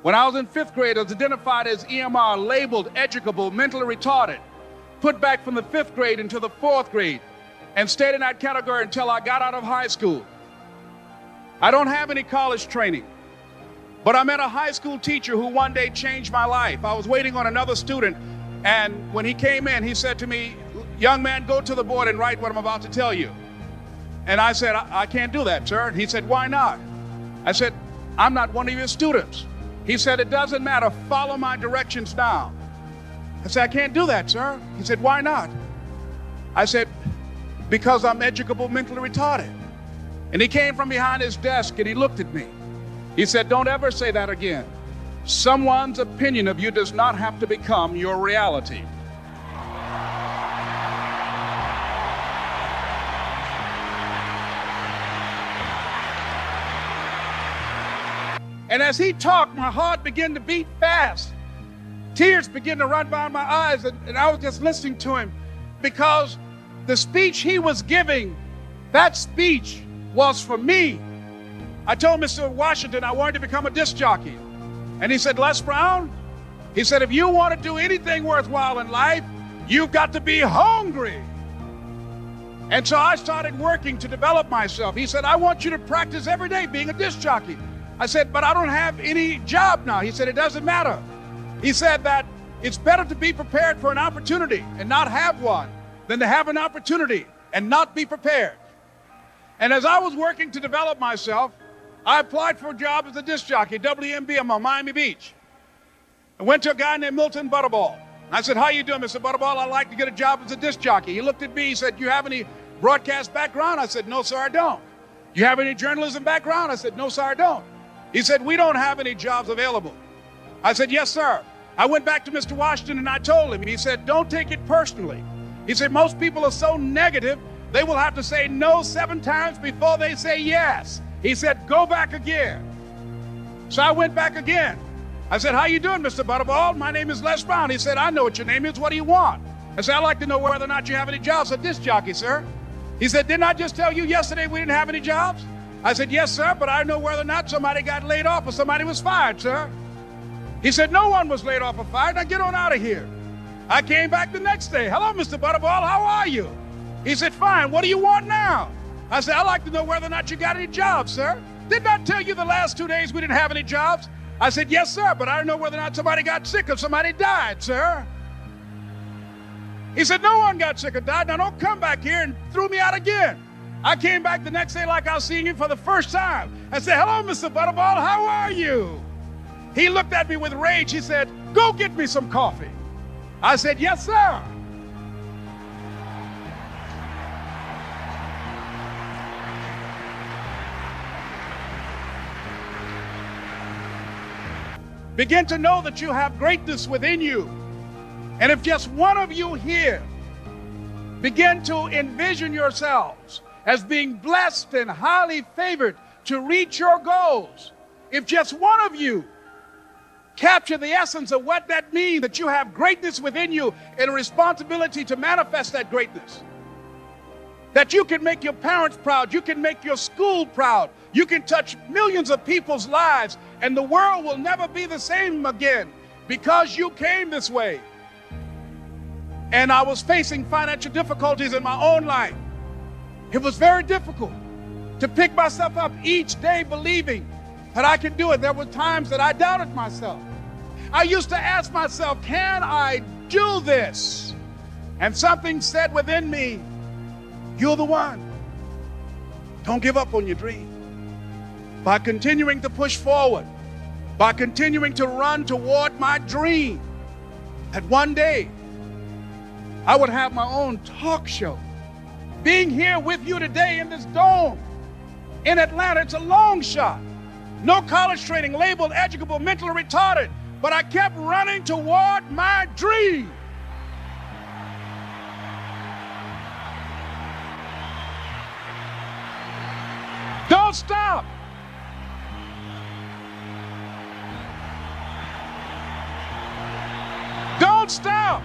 When I was in fifth grade, I was identified as EMR, labeled educable, mentally retarded, put back from the fifth grade into the fourth grade, and stayed in that category until I got out of high school. I don't have any college training, but I met a high school teacher who one day changed my life. I was waiting on another student, and when he came in, he said to me, "Young man, go to the board and write what I'm about to tell you." And I said, I can't do that, sir. And he said, "Why not?" I said, "I'm not one of your students." He said, "It doesn't matter. Follow my directions now." I said, "I can't do that, sir." He said, "Why not?" I said, "Because I'm educable, mentally retarded." And he came from behind his desk and he looked at me. He said, "Don't ever say that again. Someone's opinion of you does not have to become your reality." And as he talked, my heart began to beat fast. Tears began to run down my eyes, and I was just listening to him, because the speech he was giving, that speech was for me. I told Mr. Washington I wanted to become a disc jockey. And he said, "Les Brown," he said, "if you want to do anything worthwhile in life, you've got to be hungry." And so I started working to develop myself. He said, "I want you to practice every day being a disc jockey." I said, "But I don't have any job now." He said, "It doesn't matter." He said that it's better to be prepared for an opportunity and not have one than to have an opportunity and not be prepared. And as I was working to develop myself, I applied for a job as a disc jockey, WMBM on Miami Beach. I went to a guy named Milton Butterball. I said, "How you doing, Mr. Butterball? I'd like to get a job as a disc jockey." He looked at me, he said, "You have any broadcast background?" I said, "No, sir, I don't." "You have any journalism background?" I said, "No, sir, I don't." He said, "We don't have any jobs available." I said, "Yes, sir." I went back to Mr. Washington and I told him. He said, "Don't take it personally." He said, "Most people are so negative, they will have to say no 7 times before they say yes." He said, "Go back again." So I went back again. I said, "How you doing, Mr. Butterball? My name is Les Brown." He said, "I know what your name is. What do you want?" I said, "I'd like to know whether or not you have any jobs as a disc jockey, sir." He said, "Didn't I just tell you yesterday we didn't have any jobs?" I said, "Yes, sir, but I know whether or not somebody got laid off or somebody was fired, sir." He said, "No one was laid off or fired. Now get on out of here." I came back the next day. "Hello, Mr. Butterball, how are you?" He said, "Fine, what do you want now?" I said, "I'd like to know whether or not you got any jobs, sir." "Didn't I tell you the last 2 days we didn't have any jobs?" I said, "Yes, sir, but I don't know whether or not somebody got sick or somebody died, sir." He said, "No one got sick or died. Now don't come back here," and threw me out again. I came back the next day like I was seeing him for the first time. I said, "Hello, Mr. Butterball, how are you?" He looked at me with rage. He said, "Go get me some coffee." I said, "Yes, sir." Begin to know that you have greatness within you. And if just one of you here begin to envision yourselves as being blessed and highly favored to reach your goals, if just one of you capture the essence of what that means, that you have greatness within you and a responsibility to manifest that greatness, that you can make your parents proud, you can make your school proud, you can touch millions of people's lives, and the world will never be the same again because you came this way. And I was facing financial difficulties in my own life. It was very difficult to pick myself up each day believing that I can do it. There were times that I doubted myself. I used to ask myself, can I do this? And something said within me, you're the one. Don't give up on your dream. By continuing to push forward, by continuing to run toward my dream, that one day I would have my own talk show. Being here with you today in this dome in Atlanta, it's a long shot. No college training, labeled educable, mentally retarded, but I kept running toward my dream. Don't stop. Don't stop.